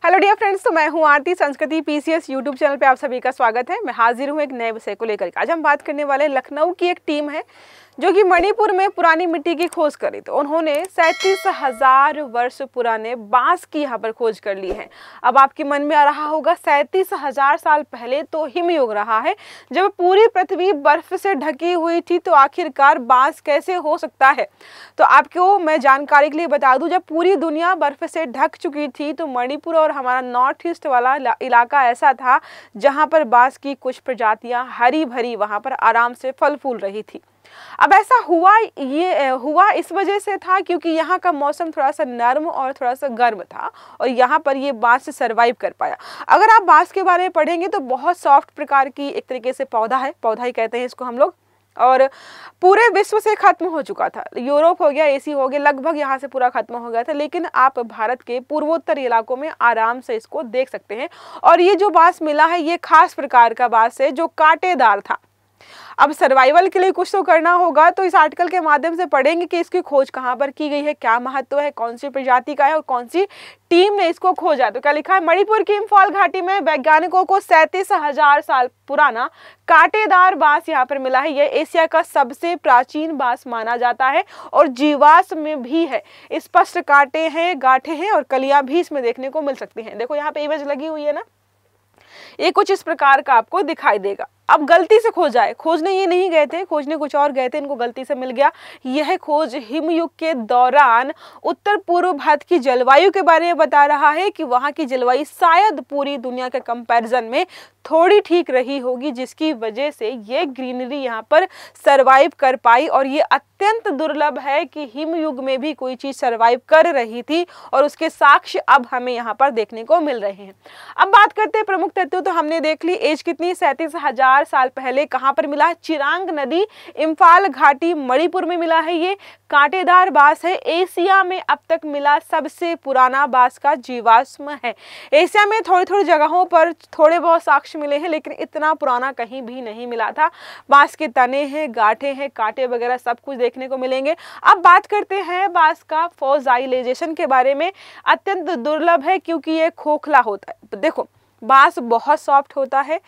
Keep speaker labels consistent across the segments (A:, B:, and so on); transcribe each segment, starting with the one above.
A: Hello dear friends, तो मैं हूं आरती। संस्कृति पीसीएस यूट्यूब चैनल पे आप सभी का स्वागत है। मैं हाजिर हूं एक नए विषय को लेकर। आज हम बात करने वाले लखनऊ की एक टीम है जो कि मणिपुर में पुरानी मिट्टी की खोज करी। तो उन्होंने 37,000 वर्ष पुराने बांस की यहाँ पर खोज कर ली है। अब आपके मन में आ रहा होगा 37,000 साल पहले तो हिमयुग रहा है, जब पूरी पृथ्वी बर्फ से ढकी हुई थी, तो आखिरकार बांस कैसे हो सकता है। तो आपको मैं जानकारी के लिए बता दूं, जब पूरी दुनिया बर्फ से ढक चुकी थी तो मणिपुर और हमारा नॉर्थ ईस्ट वाला इलाका ऐसा था जहाँ पर बांस की कुछ प्रजातियां हरी भरी वहाँ पर आराम से फल फूल रही थी। अब ऐसा हुआ इस वजह से था क्योंकि यहाँ का मौसम थोड़ा सा नर्म और थोड़ा सा गर्म था और यहाँ पर ये बांस सरवाइव कर पाया। अगर आप बांस के बारे में पढ़ेंगे तो बहुत सॉफ्ट प्रकार की एक तरीके से पौधा है, पौधा ही कहते हैं इसको हम लोग, और पूरे विश्व से खत्म हो चुका था। यूरोप हो गया, एशिया हो गया, लगभग यहाँ से पूरा खत्म हो गया था, लेकिन आप भारत के पूर्वोत्तर इलाकों में आराम से इसको देख सकते हैं। और ये जो बांस मिला है ये खास प्रकार का बांस है जो कांटेदार था। अब सर्वाइवल के लिए कुछ तो करना होगा, तो इस आर्टिकल के माध्यम से पढ़ेंगे कि इसकी खोज कहाँ पर की गई है, क्या महत्व है, कौन सी प्रजाति का है और कौन सी टीम ने इसको खोजा। तो क्या लिखा है, मणिपुर की इम्फाल घाटी में वैज्ञानिकों को 37,000 साल पुराना कांटेदार बांस यहाँ पर मिला है। यह एशिया का सबसे प्राचीन बांस माना जाता है और जीवाश्म में भी है। स्पष्ट कांटे हैं, गांठें हैं और कलियां भी इसमें देखने को मिल सकती हैं। देखो यहाँ पे इमेज लगी हुई है ना, ये कुछ इस प्रकार का आपको दिखाई देगा। अब गलती से खोजा है, खोजने ये नहीं गए थे, खोजने कुछ और गए थे, इनको गलती से मिल गया। यह खोज हिमयुग के दौरान उत्तर पूर्व भारत की जलवायु के बारे में बता रहा है कि वहां की जलवायु शायद पूरी दुनिया के कंपैरिजन में थोड़ी ठीक रही होगी, जिसकी वजह से ये ग्रीनरी यहाँ पर सरवाइव कर पाई। और ये अत्यंत दुर्लभ है कि हिमयुग में भी कोई चीज सरवाइव कर रही थी और उसके साक्ष्य अब हमें यहाँ पर देखने को मिल रहे हैं। अब बात करते हैं प्रमुख तथ्यों। तो हमने देख ली एज कितनी, 37,000 साल पहले। कहां पर मिला है, चिरांग नदी, इम्फाल घाटी, मणिपुर में मिला है। ये कांटेदार बांस है, एशिया में अब तक मिला सबसे पुराना बांस का जीवाश्म है। एशिया में थोड़ी थोड़ी जगहों पर थोड़े बहुत साक्ष्य मिले हैं, लेकिन इतना पुराना कहीं भी नहीं मिला था। बांस के तने हैं, गांठे हैं, कांटे वगैरह सब कुछ देखने को मिलेंगे। अब बात करते हैं बांस का फॉसिलाइजेशन के बारे में। अत्यंत दुर्लभ है क्योंकि ये खोखला होता है। तो देखो, बांस बहुत सॉफ्ट होता है,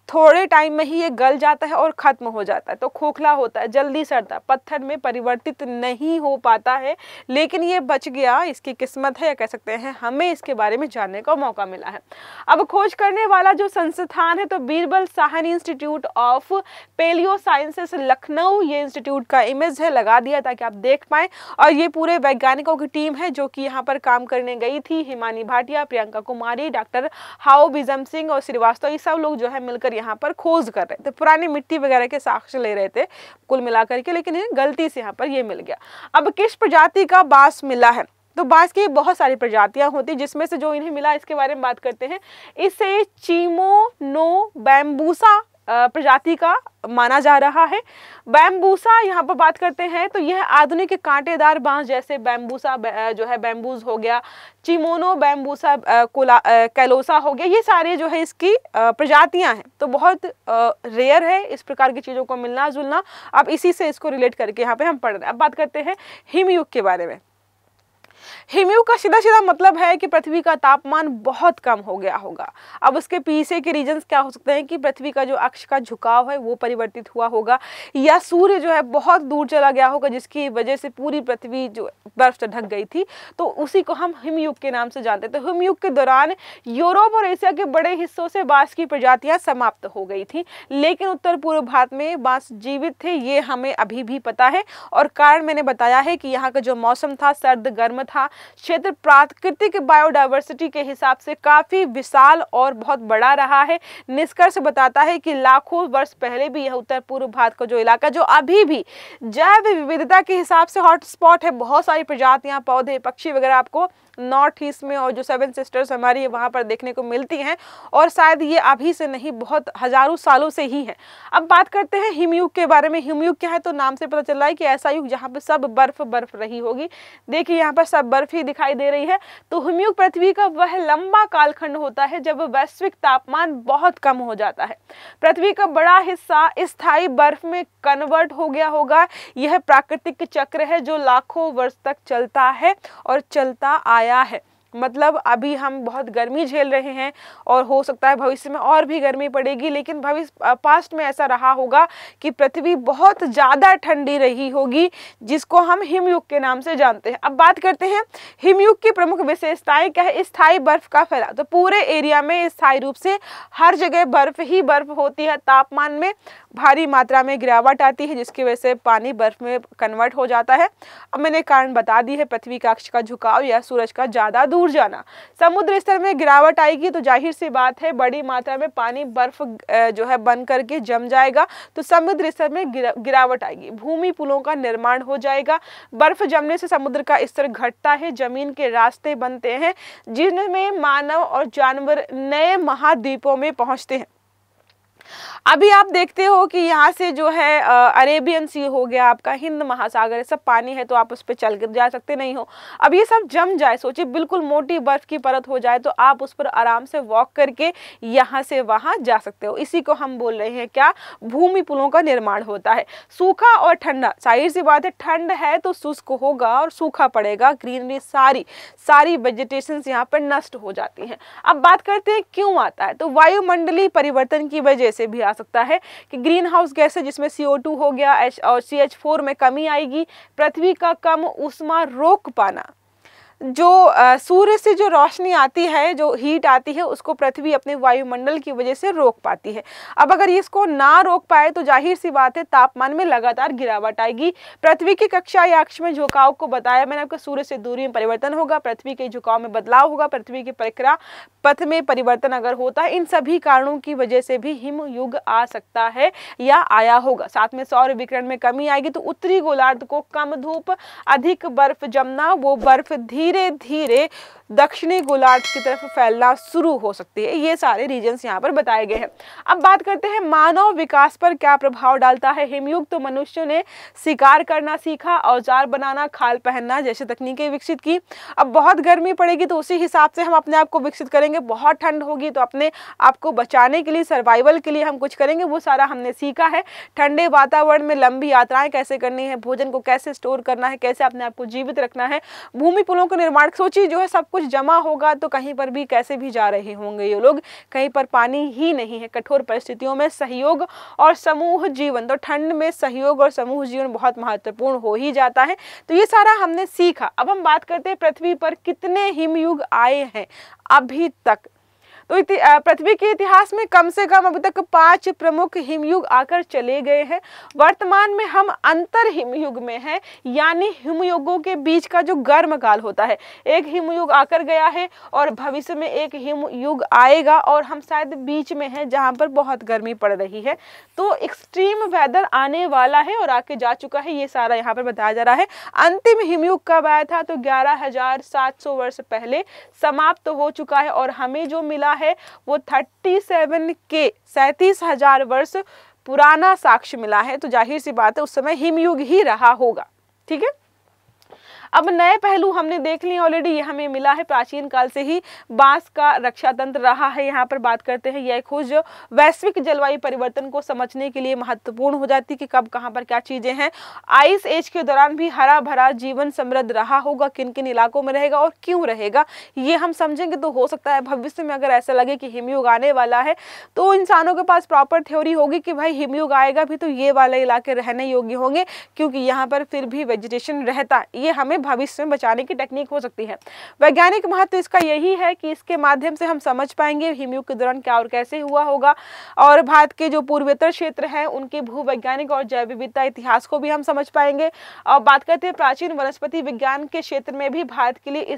A: थोड़े टाइम में ही ये गल जाता है और खत्म हो जाता है, तो खोखला होता है, जल्दी सड़ता है, पत्थर में परिवर्तित नहीं हो पाता है। लेकिन ये बच गया, इसकी किस्मत है या कह सकते हैं हमें इसके बारे में जानने का मौका मिला है। अब खोज करने वाला जो संस्थान है तो Birbal Sahni institute of paleo sciences Lucknow, ये इंस्टीट्यूट का इमेज है, लगा दिया ताकि आप देख पाएं। और ये पूरे वैज्ञानिकों की टीम है जो कि यहाँ पर काम करने गई थी। हिमानी भाटिया, प्रियंका कुमारी, डॉक्टर हाओ बिजम सिंह और श्रीवास्तव, ये सब लोग जो है मिलकर यहाँ पर खोज कर रहे थे, पुरानी मिट्टी वगैरह के साक्ष्य ले रहे थे कुल मिलाकर के, लेकिन गलती से यहाँ पर ये मिल गया। अब किस प्रजाति का बांस मिला है, तो बांस की बहुत सारी प्रजातियां होती, जिसमें से जो इन्हें मिला इसके बारे में बात करते हैं। इसे चिमोनो बैम्बूसा प्रजाति का माना जा रहा है। बैम्बूसा यहाँ पर बात करते हैं तो यह आधुनिक कांटेदार बांस, जैसे बैम्बूसा जो है बैम्बूज हो गया, चिमोनो बैम्बूसा कैलोसा हो गया, ये सारे जो है इसकी प्रजातियां हैं। तो बहुत रेयर है इस प्रकार की चीजों को मिलना जुलना। अब इसी से इसको रिलेट करके यहाँ पे हम पढ़ रहे हैं। अब बात करते हैं हिमयुग के बारे में। हिमयुग का सीधा सीधा मतलब है कि पृथ्वी का तापमान बहुत कम हो गया होगा। अब उसके पीछे के रीजंस क्या हो सकते हैं कि पृथ्वी का जो अक्ष का झुकाव है वो परिवर्तित हुआ होगा, या सूर्य जो है बहुत दूर चला गया होगा जिसकी वजह से पूरी पृथ्वी जो बर्फ से ढक गई थी, तो उसी को हम हिमयुग के नाम से जानते हैं। तो हिमयुग के दौरान यूरोप और एशिया के बड़े हिस्सों से बांस की प्रजातियां समाप्त हो गई थी, लेकिन उत्तर पूर्व भारत में बांस जीवित थे, ये हमें अभी भी पता है। और कारण मैंने बताया है कि यहाँ का जो मौसम था सर्द गर्म था। क्षेत्र प्राकृतिक बायोडायवर्सिटी के हिसाब से काफी विशाल और बहुत बड़ा रहा है। निष्कर्ष बताता है कि लाखों वर्ष पहले भी यह उत्तर पूर्व भारत का जो इलाका, जो अभी भी जैव विविधता के हिसाब से हॉटस्पॉट है, बहुत सारी प्रजातियां, पौधे, पक्षी वगैरह आपको नॉर्थ ईस्ट में और जो 7 सिस्टर्स हमारी वहाँ पर देखने को मिलती हैं, और शायद ये अभी से नहीं बहुत हजारों सालों से ही है। अब बात करते हैं हिमयुग के बारे में। हिमयुग क्या है, तो नाम से पता चल रहा है कि ऐसा युग जहाँ पर सब बर्फ बर्फ रही होगी। देखिए यहाँ पर सब बर्फ ही दिखाई दे रही है। तो हिमयुग पृथ्वी का वह लंबा कालखंड होता है जब वैश्विक तापमान बहुत कम हो जाता है, पृथ्वी का बड़ा हिस्सा स्थायी बर्फ में कन्वर्ट हो गया होगा। यह प्राकृतिक चक्र है जो लाखों वर्ष तक चलता है और चलता आया है। मतलब अभी हम बहुत गर्मी झेल रहे हैं और हो सकता है भविष्य में और भी गर्मी पड़ेगी, लेकिन भविष्य पास्ट में ऐसा रहा होगा कि पृथ्वी बहुत ज़्यादा ठंडी रही होगी, जिसको हम हिमयुग के नाम से जानते हैं। अब बात करते हैं हिमयुग की प्रमुख विशेषताएं क्या है। स्थायी बर्फ का फैलाव, तो पूरे एरिया में स्थायी रूप से हर जगह बर्फ ही बर्फ होती है। तापमान में भारी मात्रा में गिरावट आती है, जिसकी वजह से पानी बर्फ में कन्वर्ट हो जाता है। अब मैंने कारण बता दी है, पृथ्वी का अक्ष का झुकाव या सूरज का ज़्यादा दूर जाना। समुद्र स्तर में गिरावट आएगी तो जाहिर सी बात है बड़ी मात्रा में पानी बर्फ जो है बन करके जम जाएगा, तो समुद्र स्तर में गिरावट आएगी। भूमि पुलों का निर्माण हो जाएगा। बर्फ जमने से समुद्र का स्तर घटता है, जमीन के रास्ते बनते हैं जिनमें मानव और जानवर नए महाद्वीपों में पहुंचते हैं। अभी आप देखते हो कि यहाँ से जो है अरेबियन सी हो गया, आपका हिंद महासागर, सब पानी है तो आप उस पर चल कर जा सकते नहीं हो। अब ये सब जम जाए, सोचिए बिल्कुल मोटी बर्फ की परत हो जाए तो आप उस पर आराम से वॉक करके यहाँ से वहाँ जा सकते हो। इसी को हम बोल रहे हैं क्या, भूमि पुलों का निर्माण होता है। सूखा और ठंडा, जाहिर सी बात है ठंड है तो शुष्क होगा और सूखा पड़ेगा, ग्रीनरी सारी वेजिटेशन यहाँ पर नष्ट हो जाती हैं। अब बात करते हैं क्यों आता है, तो वायुमंडलीय परिवर्तन की वजह से भी आ सकता है कि ग्रीन हाउस गैस है जिसमें CO2 हो गया और CH4 में कमी आएगी। पृथ्वी का कम ऊष्मा रोक पाना, जो सूर्य से जो रोशनी आती है, जो हीट आती है, उसको पृथ्वी अपने वायुमंडल की वजह से रोक पाती है। अब अगर इसको ना रोक पाए तो जाहिर सी बात है तापमान में लगातार गिरावट आएगी। पृथ्वी की कक्षा या अक्ष में झुकाव को बताया मैंने आपको, सूर्य से दूरी में परिवर्तन होगा, पृथ्वी के झुकाव में बदलाव होगा, पृथ्वी की परिक्रमा पथ में परिवर्तन अगर होता है, इन सभी कारणों की वजह से भी हिमयुग आ सकता है या आया होगा। साथ में सौर विकिरण में कमी आएगी तो उत्तरी गोलार्ध को कम धूप, अधिक बर्फ जमना, वो बर्फ धीरे धीरे दक्षिणी गोलार्ध की तरफ फैलना शुरू हो सकती है। ये सारे रीजन्स यहाँ पर बताए गए हैं। अब बात करते हैं मानव विकास पर क्या प्रभाव डालता है हिमयुग। तो मनुष्यों ने शिकार करना सीखा, औजार बनाना, खाल पहनना जैसे तकनीकें विकसित की। अब बहुत गर्मी पड़ेगी तो उसी हिसाब से हम अपने आप को विकसित करेंगे। बहुत ठंड होगी तो अपने आप को बचाने के लिए, सर्वाइवल के लिए हम कुछ करेंगे, वो सारा हमने सीखा है। ठंडे वातावरण में लंबी यात्राएं कैसे करनी है, भोजन को कैसे स्टोर करना है, कैसे अपने आप को जीवित रखना है, भूमि पुलों का निर्माण। सोचिए जो है सब कुछ जमा होगा तो कहीं पर भी कैसे भी जा रहे होंगे ये लोग, कहीं पर पानी ही नहीं है। कठोर परिस्थितियों में सहयोग और समूह जीवन, तो ठंड में सहयोग और समूह जीवन बहुत महत्वपूर्ण हो ही जाता है। तो ये सारा हमने सीखा। अब हम बात करते हैं पृथ्वी पर कितने हिमयुग आए हैं अभी तक। तो पृथ्वी के इतिहास में कम से कम अभी तक 5 प्रमुख हिमयुग आकर चले गए हैं। वर्तमान में हम अंतर हिमयुग में हैं, यानी हिमयुगों के बीच का जो गर्म काल होता है। एक हिमयुग आकर गया है और भविष्य में एक हिमयुग आएगा और हम शायद बीच में हैं जहां पर बहुत गर्मी पड़ रही है। तो एक्सट्रीम वेदर आने वाला है और आके जा चुका है, ये सारा यहाँ पर बताया जा रहा है। अंतिम हिमयुग कब आया था, तो 11,700 वर्ष पहले समाप्त हो चुका है और हमें जो मिला है वो 37,000 वर्ष पुराना साक्ष्य मिला है। तो जाहिर सी बात है उस समय हिमयुग ही रहा होगा। ठीक है, अब नए पहलू हमने देख लिए ऑलरेडी। ये हमें मिला है प्राचीन काल से ही बांस का रक्षा तंत्र रहा है। यहाँ पर बात करते हैं यह खोज वैश्विक जलवायु परिवर्तन को समझने के लिए महत्वपूर्ण हो जाती है कि कब कहाँ पर क्या चीजें हैं। आइस एज के दौरान भी हरा भरा जीवन समृद्ध रहा होगा, किन किन इलाकों में रहेगा और क्यों रहेगा ये हम समझेंगे। तो हो सकता है भविष्य में अगर ऐसा लगे कि हिमयुग आने वाला है तो इंसानों के पास प्रॉपर थ्योरी होगी कि भाई हिमयुग आएगा भी तो ये वाले इलाके रहने योग्य होंगे, क्योंकि यहाँ पर फिर भी वेजिटेशन रहता है। ये हमें भविष्य में बचाने की टेक्निक हो सकती है। वैज्ञानिक महत्व इसका यही है कि इसके माध्यम से हम समझ पाएंगे हिमयुग के दौरान क्या और कैसे हुआ होगा, और भारत के जो पूर्वोत्तर क्षेत्र हैं उनके भूवैज्ञानिक और जैव विविधता इतिहास को भी हम समझ पाएंगे। और बात करते हैं प्राचीन वनस्पति विज्ञान के क्षेत्र में भी भारत के लिए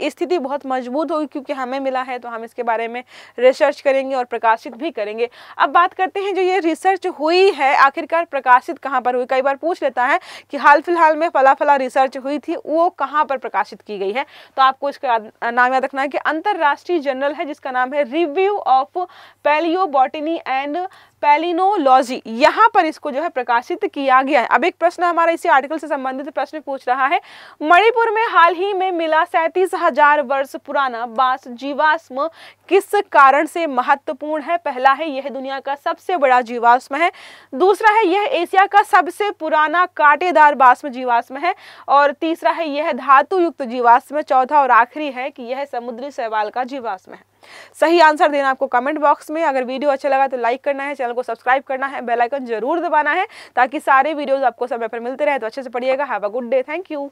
A: स्थिति बहुत मजबूत होगी, क्योंकि हमें मिला है तो हम इसके बारे में रिसर्च करेंगे और प्रकाशित भी करेंगे। अब बात करते हैं जो ये रिसर्च हुई है आखिरकार प्रकाशित कहाँ पर हुई। कई बार पूछ लेता है कि हाल फिलहाल में फला रिसर्च हुई थी, वो कहाँ पर प्रकाशित की गई है। तो आपको इसका नाम याद रखना है कि अंतरराष्ट्रीय जर्नल है जिसका नाम है रिव्यू ऑफ पैलियोबॉटनी एंड स्पेलिनोलॉजी, यहाँ पर इसको जो है प्रकाशित किया गया है। अब एक प्रश्न हमारा इसी आर्टिकल से संबंधित प्रश्न पूछ रहा है, मणिपुर में हाल ही में मिला 37,000 वर्ष पुराना बांस जीवाश्म किस कारण से महत्वपूर्ण है? पहला है यह दुनिया का सबसे बड़ा जीवाश्म है, दूसरा है यह एशिया का सबसे पुराना कांटेदार बांस जीवाश्म है, और तीसरा है यह धातु युक्त जीवाश्म, चौथा और आखिरी है कि यह समुद्री शैवाल का जीवाश्म है। सही आंसर देना आपको कमेंट बॉक्स में। अगर वीडियो अच्छा लगा तो लाइक करना है, चैनल को सब्सक्राइब करना है, बेल आइकन जरूर दबाना है ताकि सारे वीडियोस आपको समय पर मिलते रहे। तो अच्छे से पढ़िएगा। Have a good day. Thank you.